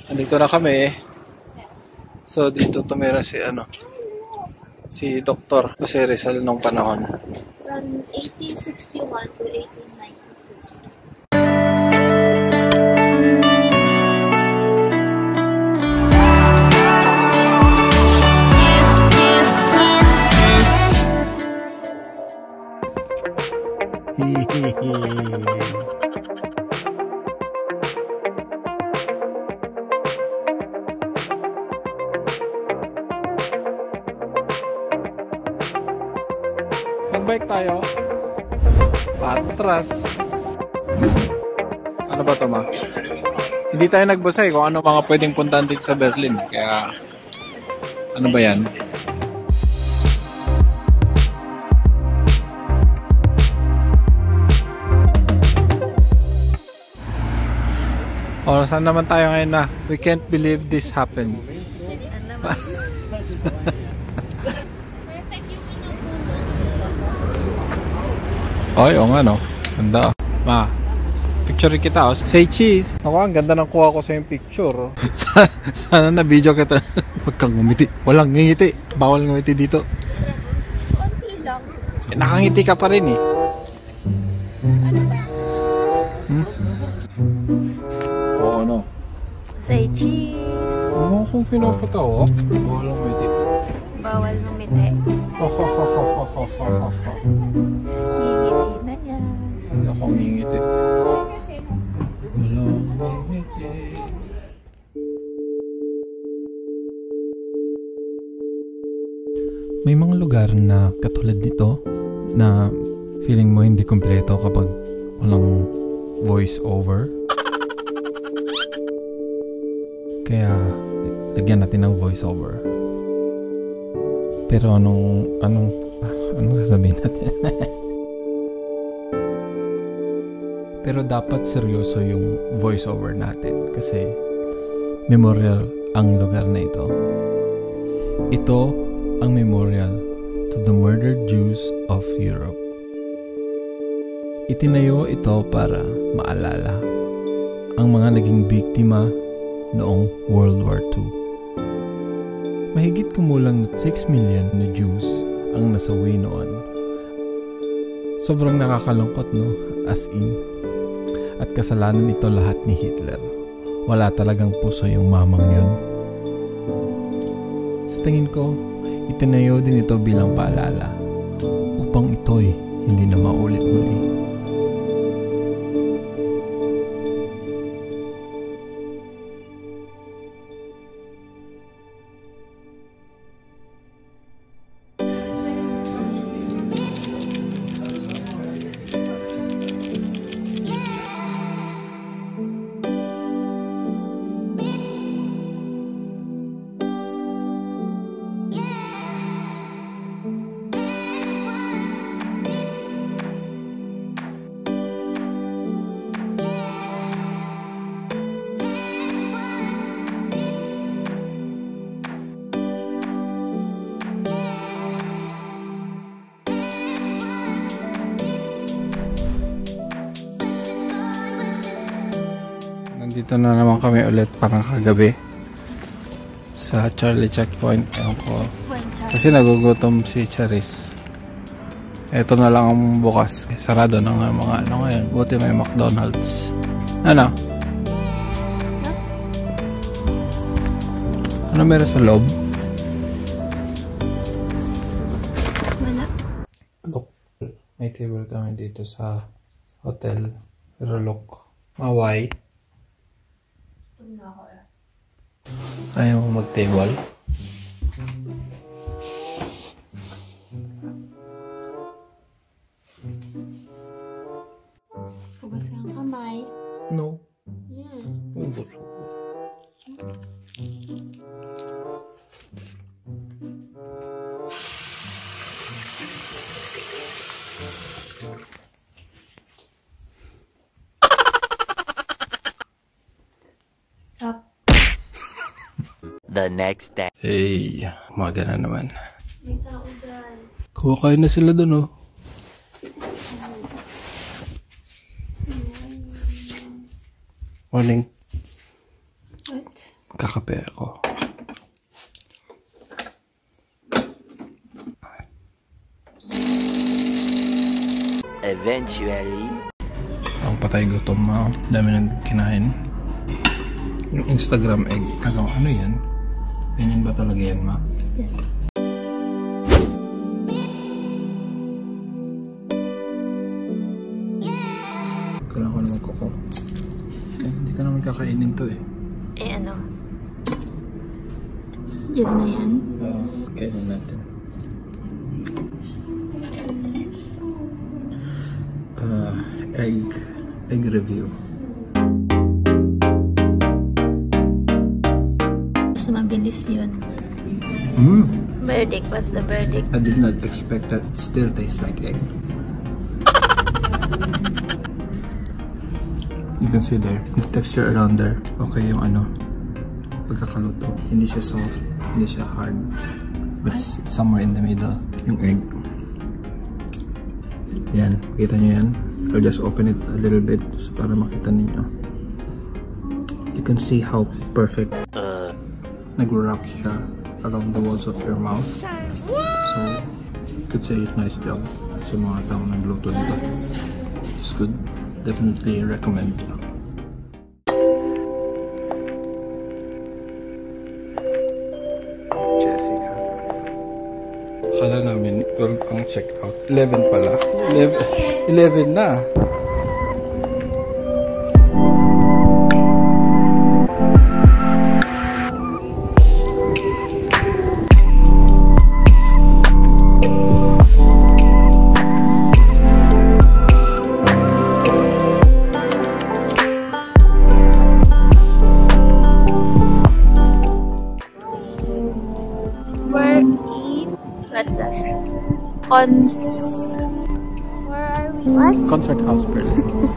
Andito na kami. So, dito tumira si si Doktor kasi Rizal nung panahon. From 1861 to 1896. Mag-bike tayo. Patras. Ano ba ito, ma? Hindi tayo nagbasa kung ano mga pwedeng puntahan dito sa Berlin. Kaya, ano ba yan? O, saan naman tayo ngayon na? We can't believe this happened. Oy, o nga no. Ganda. Ma, picture kita. Say cheese. Ako, ang ganda ng kuha ko sa yung picture. Sana na video kita. Huwag kang ngumiti. Walang ngingiti. Bawal ngumiti dito. Konti lang. Nakangiti ka pa rin eh. Oo, ano? Say cheese. Ano kung pinapatawa? Bawal ngumiti. Bawal ngumiti. Ngingiti na yan. Wala akong ngingiti. Wala akong ngingiti. May mga lugar na katulad nito na feeling mo hindi kumpleto kapag walang voice over. Kaya lagyan natin ng voice over. Pero anong sasabihin natin? Pero dapat seryoso yung voice over natin kasi memorial ang lugar na ito. Ito ang memorial to the murdered Jews of Europe. Itinayo ito para maalala ang mga naging biktima noong World War II. Mahigit kumulang 6 million na Jews ang nasawi noon. Sobrang nakakalungkot, no? As in. At kasalanan ito lahat ni Hitler. Wala talagang puso yung mamang yun. Sa tingin ko, itinayo din ito bilang paalala upang ito'y hindi na maulit muli. Dito na naman kami ulit parang kagabi sa Charlie checkpoint. Ewan ko. Kasi nagugutom si Charisse. Ito na lang ang bukas. Sarado na nga mga ngayon. Buti may McDonald's. Ano? Ano meron sa loob? Wala. Look. May table kami dito sa hotel. Pero look. Mawai. Ayaw mo mag-table? Hugas ka ang kamay. No. Yes. Hugas ko. The next day. Hey, umaga na naman. May tao dyan. Kumakain na sila dun, oh. Morning. What? Kakape ako. Eventually. Ang patay gutom mo. Dami nang kinain. Yung Instagram egg. Ano yan? Ganyan ba talaga yan, ma? Yes. Kailangan ko naman kuko. Hindi ka naman kakainin to eh. Eh ano? Yan na yan. Kainin natin. Egg review. Mas mabilis yun. Verdict, what's the verdict? I did not expect that it still tastes like egg. You can see there, the texture around there. Okay yung ano, pagkakaluto. Hindi siya soft, hindi siya hard. But it's somewhere in the middle. Yung egg. Yan, kita nyo yan? I'll just open it a little bit so para makita ninyo. You can see how perfect nag-wrap siya around the walls of your mouth. So, you could say nice job sa mga taong nagluto nito. It's good. Definitely recommend. Jessica. Akala namin 12 ang check-out. 11 pala. 11 na. What's that? Where are we? What? Konzerthaus Berlin.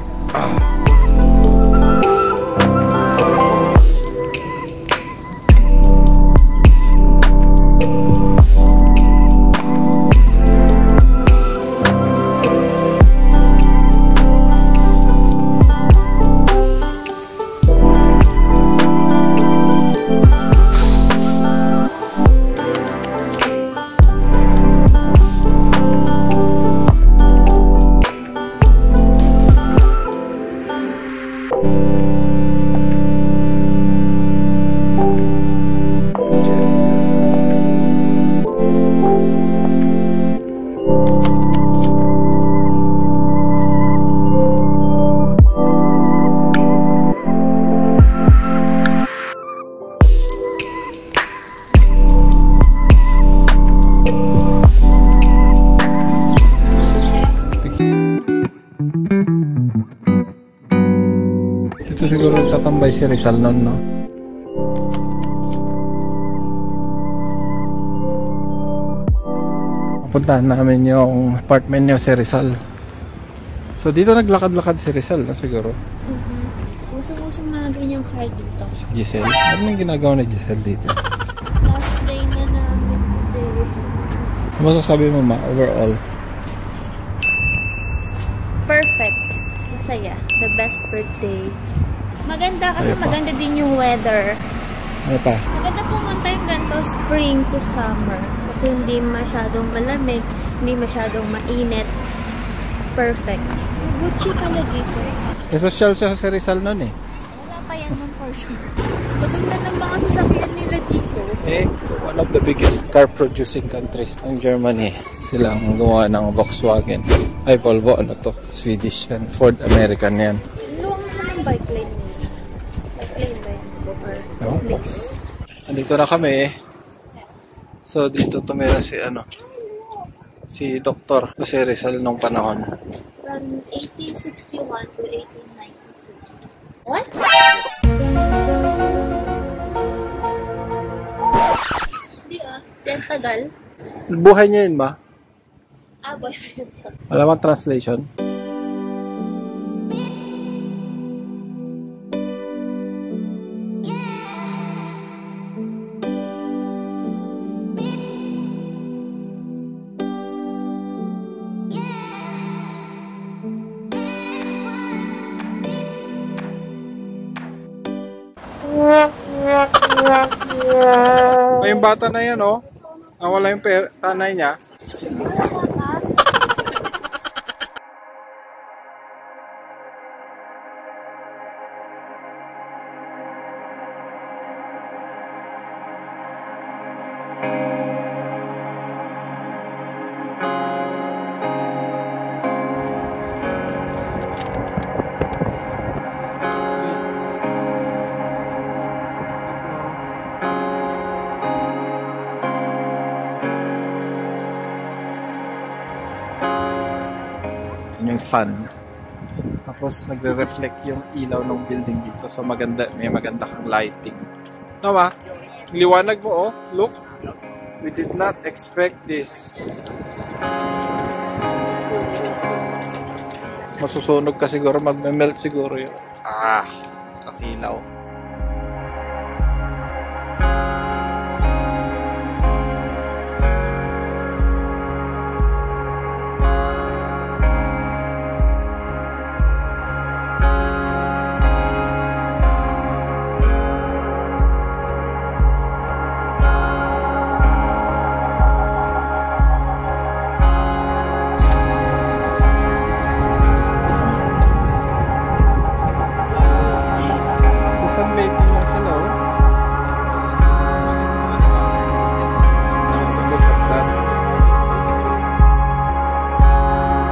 Dito siguro tatambay si Rizal noon, no? Puntahan namin yung apartment niya si Rizal. So dito naglakad-lakad si Rizal, no? Siguro. Usong-usong na gawin yung car dito. Si Giselle. Ano yung ginagawa ni Giselle dito? Last day na namin today. Ano masasabi mo, ma? Overall? Perfect. Masaya. The best birthday. Maganda kasi maganda din yung weather. Ano pa? Maganda pumunta yung ganito spring to summer. Kasi hindi masyadong malamig, hindi masyadong mainit. Perfect. Gucci pala dito. Social siya sa Rizal nun eh. Wala pa yan ng for sure. Maganda ng mga sasakyan nila dito. Eh, one of the biggest car producing countries ng Germany. Sila ang gumawa ng Volkswagen. Ay, Volvo, ano to? Swedish yan. Ford American yan. Luwang naman ang bike lane nila. Bike lane ba yan? Or mix? Andito na kami eh. So, dito tumira si si Dr. Jose Rizal nung panahon. From 1861 to 1896. What? Hindi yan tagal. Buhay niya yun ba? Boy. Alam mo translation? May yung bata na yan, oh. Nawala yung tanay niya. Yung sun. Tapos nagre-reflect yung ilaw ng building dito. So maganda, may maganda kang lighting. Tama? Liwanag mo, oh. Look. We did not expect this. Masusunog ka siguro, magme-melt siguro yun. Kasilaw.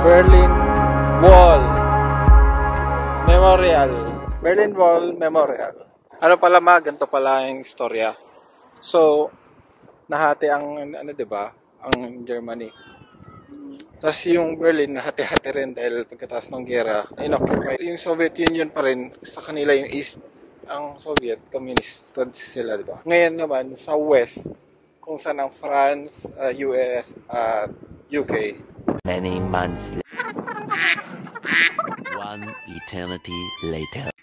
Berlin Wall Memorial. Berlin Wall Memorial. Ano pala ganito pala yung istorya. So, nahati ang, diba? Ang Germany. Tapos yung Berlin, nahati-hati rin dahil pagkatapos ng gera, inoccupy. Yung Soviet Union pa rin, sa kanila yung East, ang Soviet, communist sila, diba? Ngayon naman, sa West, kung saan ang France, US, at UK. Many months later. One eternity later.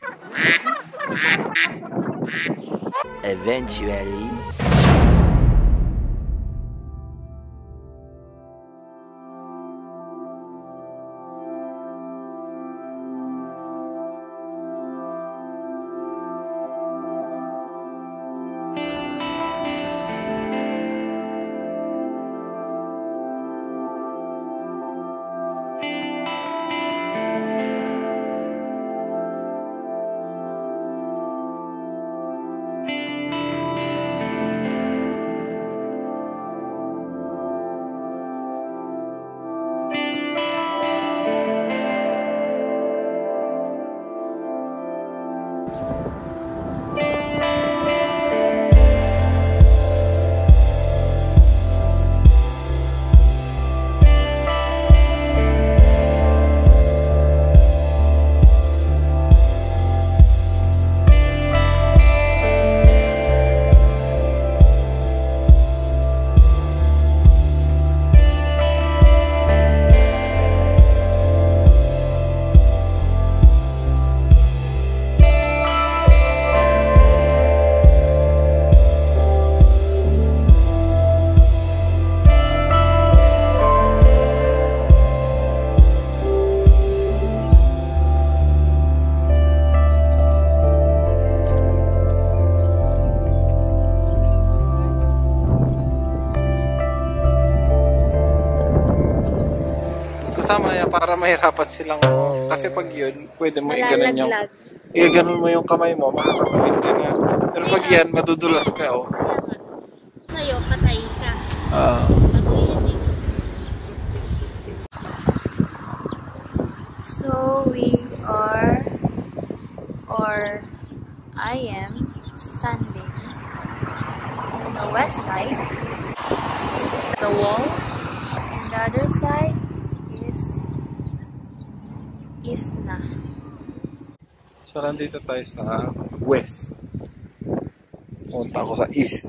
Eventually. Kasama yan para mahirapan silang kasi pag yun, pwede mo i-ganon yung i-ganon mo yung kamay mo, makakapagit ka nga. Pero pag yan, madudulas ka, oh. Sa'yo, patay ka. So we are, or I am standing on the west side. This is the wall, and the other side is na. So, nandito tayo sa west. Punta ako sa east.